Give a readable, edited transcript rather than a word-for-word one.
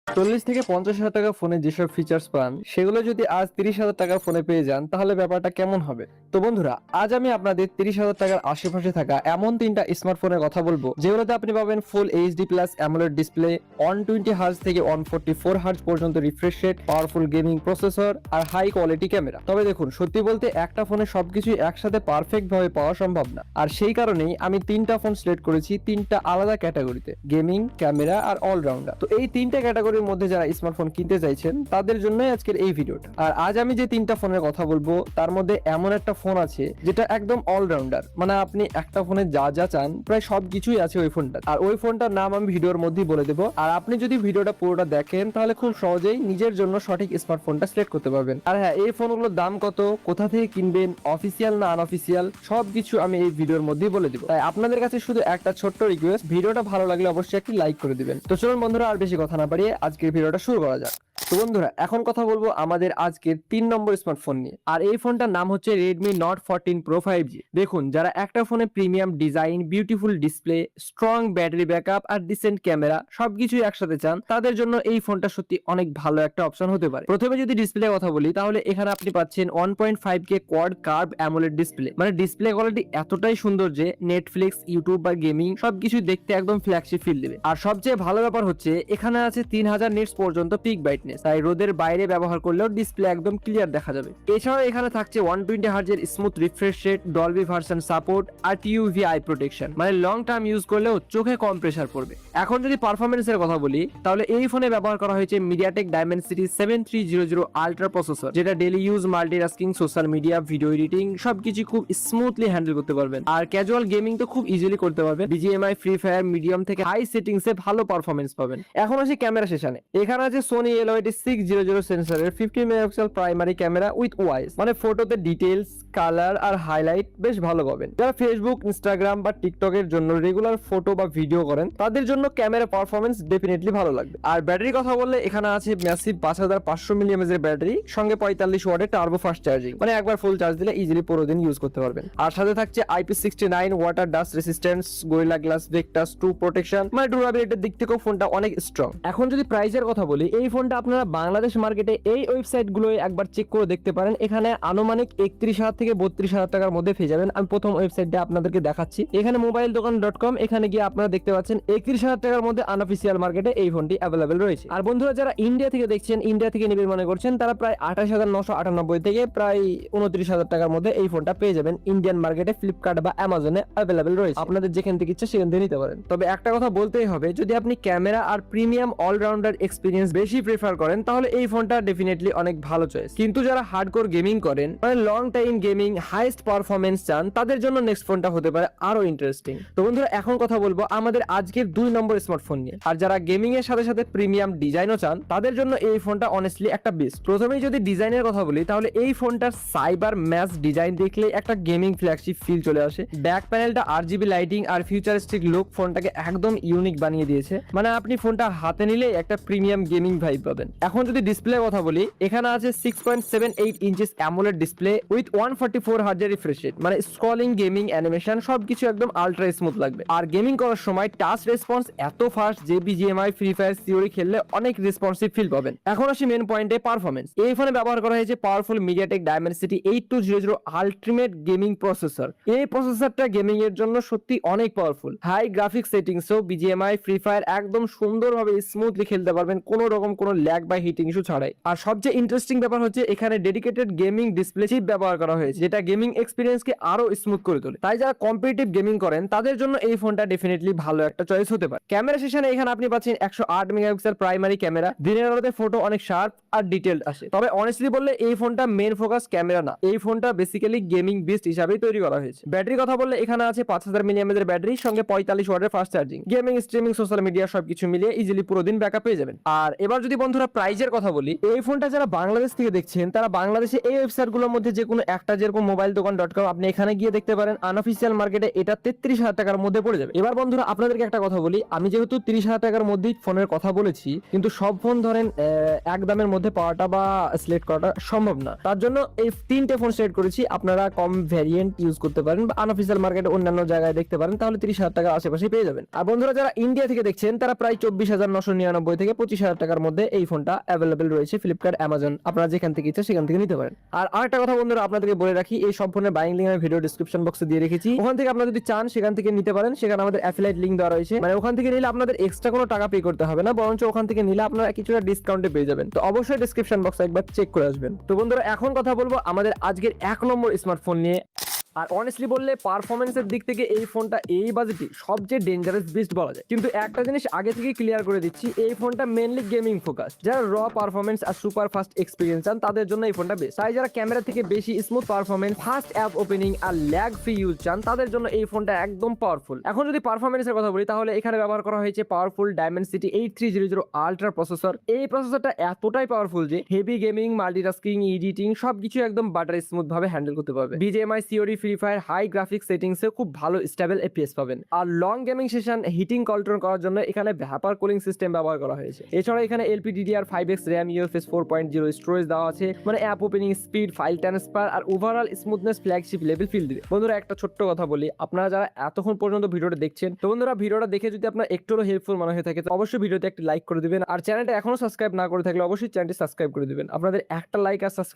40 থেকে 50 হাজার টাকা ফোনে যেসব ফিচার্স পান সেগুলো যদি আজ 30 হাজার টাকার ফোনে পেয়ে যান তাহলে ব্যাপারটা কেমন হবে। তো বন্ধুরা, আজ আমি আপনাদের 30 হাজার টাকার আশেপাশে থাকা এমন তিনটা স্মার্টফোনের কথা বলবো যেগুলোতে আপনি পাবেন full HD plus AMOLED display, 120 hertz থেকে 144 হার্জ পর্যন্ত refresh rate, powerful gaming processor আর হাই কোয়ালিটি ক্যামেরা। তবে দেখুন, সত্যি বলতে একটা ফোনে সবকিছুই একসাথে পারফেক্ট ভাবে পাওয়া সম্ভব না, আর সেই কারণেই আমি তিনটা ফোন সিলেক্ট করেছি তিনটা আলাদা ক্যাটাগরিতে, গেমিং, ক্যামেরা আর অলরাউন্ডার। তো এই তিনটা ক্যাটাগরির মধ্যে যারা স্মার্টফোন কিনতে চাইছেন তাদের জন্যই আজকের এই ভিডিওটা। আর আজ আমি যে তিনটা ফোনের কথা বলবো তার মধ্যে এমন একটা ফোন আছে যেটা একদম অলরাউন্ডার, মানে আপনি একটা ফোনে যা যা চান প্রায় সবকিছুই আছে ওই ফোনটা। আর ওই ফোনটার নাম আমি ভিডিওর মধ্যেই বলে দেবো, আর আপনি যদি ভিডিওটা পুরোটা দেখেন তাহলে খুব সহজেই নিজের জন্য সঠিক স্মার্টফোনটা সিলেক্ট করতে পারবেন। আর হ্যাঁ, এই ফোনগুলোর দাম কত, কোথা থেকে কিনবেন, অফিসিয়াল না আনঅফিসিয়াল, সবকিছু আমি এই ভিডিওর মধ্যেই বলে দিব। তাই আপনাদের কাছে শুধু একটা ছোট্ট রিকোয়েস্ট, ভিডিওটা ভালো লাগলে অবশ্যই একটি লাইক করে দিবেন। তো চলুন বন্ধুরা, আর বেশি কথা না বাড়িয়ে আজকের ভিডিওটা শুরু করা যাক। তো বন্ধুরা, এখন কথা বলবো আমাদের আজকের 3 নম্বর স্মার্টফোন নিয়ে, আর এই ফোনটার নাম হচ্ছে Redmi Note 14 Pro 5G। দেখুন, যারা একটা ফোনে premium design, beautiful display, strong battery backup আর ডিসেন্ট ক্যামেরা সবকিছুই একসাথে চান তাদের জন্য এই ফোনটা সত্যি অনেক ভালো একটা অপশন হতে পারে। প্রথমে যদি ডিসপ্লে কথা বলি তাহলে এখানে আপনি পাচ্ছেন 1.5K quad curve AMOLED display, মানে ডিসপ্লে কোয়ালিটি এতটাই সুন্দর যে নেটফ্লিক্স, ইউটিউব বা গেমিং সবকিছু দেখতে একদম ফ্ল্যাগশিপ ফিল দেবে। আর সবচেয়ে ভালো ব্যাপার হচ্ছে এখানে আছে 3000 নিটস পর্যন্ত পিক ব্রাইটনেস, তাই রোদের বাইরে ব্যবহার করলেও ডিসপ্লে একদম ক্লিয়ার দেখা যাবে। এছাড়াও এখানে থাকছে 120 হার্জের smooth refresh rate, Dolby version support আর টিইউভি আই প্রোটেকশন, মানে লং টার্ম ইউজ করলেও চোখে কম প্রেসার পড়বে। এখন যদি পারফরমেন্সের কথা বলি তাহলে এই ফোনে ব্যবহার করা হয়েছে মিডিয়াটেক ডাইমেনসিটি 7300 আলট্রা প্রসেসর, যেটা daily use, multitasking, social media, video editing সবকিছু খুব স্মুথলি হ্যান্ডেল করতে পারবেন। আর ক্যাজুয়াল গেমিং তো খুব ইজিলি করতে পারবেন। বিজিএমআই, ফ্রি ফায়ার, মিডিয়াম থেকে হাই সেটিংসে ভালো পারফরমেন্স পাবেন। এখন আসি ক্যামেরা সেশনে। এখানে আছে সোনি LOID600 সেন্সরের 50 megapixel primary camera with wise, মানে ফটোতে ডিটেইলস, কালার আর হাইলাইট বেশ ভালো পাবেন। যারা ফেসবুক, ইনস্টাগ্রাম বা টিকটকের জন্য রেগুলার ফটো বা ভিডিও করেন তাদের জন্য ক্যামেরা পারফরমেন্স ডেফিনেটলি ভালো লাগবে। আর ব্যাটারির কথা বললে এখানে আছে ম্যাসিভ 5500 mAh এর ব্যাটারি, সঙ্গে 45 ওয়াটের টার্বো ফাস্ট চার্জিং, মানে একবার ফুল চার্জ দিলে ইজিলি পুরো দিন ইউজ করতে পারবেন। আর সাথে থাকছে IP69 water dust resistance, gorilla glass Victus 2 protection, মানে ডিউরেবিলিটির দিক থেকেও ফোনটা অনেক স্ট্রং। এখন যদি প্রাইসের কথা বলি, এই ফোনটা আপনারা বাংলাদেশ মার্কেটে এই ওয়েবসাইট গুলোয় একবার চেক করে দেখতে পারেন। এখানে আনুমানিক 31,000 থেকে 32,000 টাকার মধ্যে পেয়ে যাবেন। আমি প্রথম ওয়েবসাইটটা আপনাদেরকে দেখাচ্ছি, এখানে mobiledokkan.com, এখানে গিয়ে আপনারা দেখতে পাচ্ছেন 31,000 টাকার মধ্যে আনঅফিসিয়াল মার্কেটে এই ফোনটি অ্যাভেলেবেল রয়েছে। আর বন্ধুরা, যারা ইন্ডিয়া থেকে দেখছেন, ইন্ডিয়া থেকে নেবেন মনে করছেন, তারা প্রায় 28,998 থেকে প্রায় 29,000 টাকার মধ্যে এই ফোনটা পেয়ে যাবেন ইন্ডিয়ান মার্কেটে, ফ্লিপকার্ট বা অ্যামাজনে অ্যাভেলেবেল রয়েছে। আপনাদের যেখান থেকে ইচ্ছা সেখান থেকে নিতে পারেন। তবে একটা কথা বলতেই হবে, যদি আপনি ক্যামেরা আর প্রিমিয়াম অলরাউন্ডার এক্সপিরিয়েন্স বেশি প্রেফার করেন তাহলে এই ফোনটা ডেফিনেটলি অনেক ভালো চয়েস। কিন্তু যারা হার্ডকোর গেমিং করেন, মানে long time gaming, highest performance চান, তাদের জন্য নেক্সট ফোনটা হতে পারে আরো ইন্টারেস্টিং। তো বন্ধুরা, এখন কথা বলবো আমাদের আজকের 2 নম্বর স্মার্টফোন নিয়ে। আর যারা গেমিং এর সাথে সাথে প্রিমিয়াম ডিজাইনও চান তাদের জন্য এই ফোনটা অনেস্টলি একটা বেস্ট। প্রথমেই যদি ডিজাইনের কথা বলি তাহলে এই ফোনটার সাইবার ম্যাচ ডিজাইন দেখলে একটা গেমিং ফ্ল্যাগশিপ ফিল চলে আসে। ব্যাক প্যানেলটা RGB লাইটিং আর ফিউচারিস্টিক লুক ফোনটাকে একদম ইউনিক বানিয়ে দিয়েছে, মানে আপনি ফোনটা হাতে নিলে একটা প্রিমিয়াম গেমিং ভাইব পাবেন। এখন যদি ডিসপ্লে কথা বলি, এখানে আছে 6.78 ইঞ্চিস অ্যামোলেড ডিসপ্লে উইথ 144 হার্জের রিফ্রেশ রেট, মানে স্ক্রলিং, গেমিং, অ্যানিমেশন সবকিছু একদম আলট্রা স্মুথ লাগবে। আর গেমিং করার সময় টাচ রেসপন্স এত ফাস্ট যে BGMI, ফ্রি ফায়ার, সিওরি খেললে অনেক রেসপন্সিভ ফিল পাবেন। এখন আসি মেন পয়েন্টে, পারফরমেন্স। এই ফোনে ব্যবহার করা হয়েছে powerful MediaTek Dimensity 8200 ultimate gaming processor. এই প্রসেসরটা গেমিং এর জন্য সত্যি অনেক পাওয়ারফুল। হাই গ্রাফিক্স সেটিংসও BGMI, ফ্রি ফায়ার একদম সুন্দরভাবে স্মুথলি খেলতে পারবেন, কোনো রকম কোনো ল্যাগ বা হিটিং ইস্যু ছাড়াই। আর সবচেয়ে ইন্টারেস্টিং ব্যাপার হচ্ছে এখানে ডেডিকেটেড গেমিং ডিসপ্লে চিপ ব্যবহার করা হয়েছে, যেটা গেমিং এক্সপিরিয়েন্সকে আরো স্মুথ করে তোলে। তাই যারা কম্পিটিটিভ গেমিং করেন তাদের জন্য এই ফোনটা ডেফিনেটলি ভালো একটা চয়েস হতে পারে। ক্যামেরা সেশনে এখানে আপনি পাচ্ছেন 108 মেগাপিক্সেল প্রাইমারি ক্যামেরা, দিনের আলোতে ফটো অনেক শার্প আর ডিটেইলড আসে। তবে অনেস্টলি বললে এই ফোনটা মেন ফোকাস ক্যামেরা না, এই ফোনটা বেসিক্যালি গেমিং বিস্ট হিসাবেই তৈরি করা হয়েছে। ব্যাটারি কথা বললে এখানে আছে 5000 mAh এর ব্যাটারি, সঙ্গে 45 ওয়াটের fast charging. Gaming, streaming, social media সবকিছু মিলিয়ে ইজিলি পুরো দিন ব্যাকআপ পেয়ে যাবেন। আর এবার যদি বন্ধুরা প্রাইজের কথা বলি, এই ফোনটা যারা বাংলাদেশ থেকে দেখছেন তারা বাংলাদেশে এই ওয়েবসাইটগুলোর মধ্যে যে কোনো একটা, যেরকম mobiledokkan.com, আপনি এখানে গিয়ে দেখতে পারেন। আনঅফিসিয়াল মার্কেটে এটা 33,000 টাকার মধ্যে পড়ে যাবে। এবার বন্ধুরা আপনাদেরকে একটা কথা বলি, আমি যেহেতু 30,000 টাকার মধ্যেই ফোনের কথা বলেছি, কিন্তু সব ফোন ধরেন এক দামের মধ্যে পাওয়াটা বা সিলেক্ট করাটা সম্ভব না। তার জন্য এই 3টে ফোন সিলেক্ট করেছি। আপনারা কম ভ্যারিয়েন্ট ইউজ করতে পারেন বা আনঅফিসিয়াল মার্কেটে অন্যান্য জায়গায় দেখতে পারেন, তাহলে 30,000 টাকার আশেপাশে পেয়ে যাবেন। আর বন্ধুরা যারা ইন্ডিয়া থেকে দেখছেন তারা প্রায় 24,999 থেকে 25,000 টাকার মধ্যে এই ফোনটা অ্যাভেলেবেল রয়েছে ফ্লিপকার্ট, অ্যামাজন, আপনারা যেখান থেকে ইচ্ছা সেখান থেকে নিতে পারেন। আর আরেকটা কথা বন্ধুরা আপনাদেরকে বলে রাখি, এই সব ফোনের বাইং লিঙ্ক আমি ভিডিও ডেসক্রিপশন বক্সে দিয়ে রেখেছি, ওখান থেকে আপনারা যদি চান সেখান থেকে নিতে পারেন। সেখানে আমাদের অ্যাফিলিয়েট লিঙ্ক দেওয়া রয়েছে, মানে ওখান থেকে নিলে আপনাদের এক্সট্রা কোনো টাকা পে করতে হবে না, বরঞ্চ ওখান থেকে নিলে আপনারা কিছুটা ডিসকাউন্টে পেয়ে যাবেন। তো অবশ্যই ডেসক্রিপশন বক্সে একবার চেক করে আসবেন। তো বন্ধুরা এখন কথা বলবো আমাদের আজকের 1 নম্বর স্মার্টফোন নিয়ে। আর অনেস্টলি বললে পারফরমেন্সের দিক থেকে এই ফোনটা এই বাজেটে সবচেয়ে ডেঞ্জারাস বিস্ট বলা যায়। কিন্তু একটা জিনিস আগে থেকে ক্লিয়ার করে দিচ্ছি, এই ফোনটা মেনলি গেমিং ফোকাস। যারা র পারফরমেন্স আর সুপার ফাস্ট এক্সপিরিয়েন্স চান তাদের জন্য এই ফোনটা বেস্ট। তাই যারা ক্যামেরা থেকে বেশি smooth performance, fast app opening আর ল্যাগ ফ্রি ইউজ চান তাদের জন্য এই ফোনটা একদম পাওয়ারফুল। এখন যদি পারফরমেন্সের কথা বলি, তাহলে এখানে ব্যবহার করা হয়েছে পাওয়ারফুল Dimensity 8300 আলট্রা প্রসেসর। এই প্রসেসরটা এতটাই পাওয়ারফুল যে হেভি গেমিং, মাল্টিটাস্কিং, এডিটিং সবকিছু একদম বাটার স্মুথ ভাবে হ্যান্ডেল করতে পারবে। BGMI, COD, free fire, high graphics সেটিংসে খুব ভালো স্টেবল FPS পাবেন। আর long gaming session heating control করার জন্য এখানে ভ্যাপার কুলিং সিস্টেম ব্যবহার করা হয়েছে। এছাড়া এখানে LPDDR5X RAM, UFS 4.0 স্টোরেজ দেওয়া আছে, মানে app opening speed, file transfer আর overall smoothness flagship level feel দিবে। বন্ধুরা একটা ছোট্ট কথা বলি, আপনারা যারা এতক্ষণ পর্যন্ত ভিডিওটা দেখছেন, তো বন্ধুরা ভিডিওটা দেখে যদি আপনার একটু হেল্পফুল মনে হয়ে থাকে তো অবশ্যই ভিডিওতে একটা লাইক করে দিবেন। আর চ্যানেলটা এখনো সাবস্ক্রাইব না করে থাকলে অবশ্যই চ্যানেলটি সাবস্ক্রাইব করে দিবেন। আপনাদের একটা লাইক আর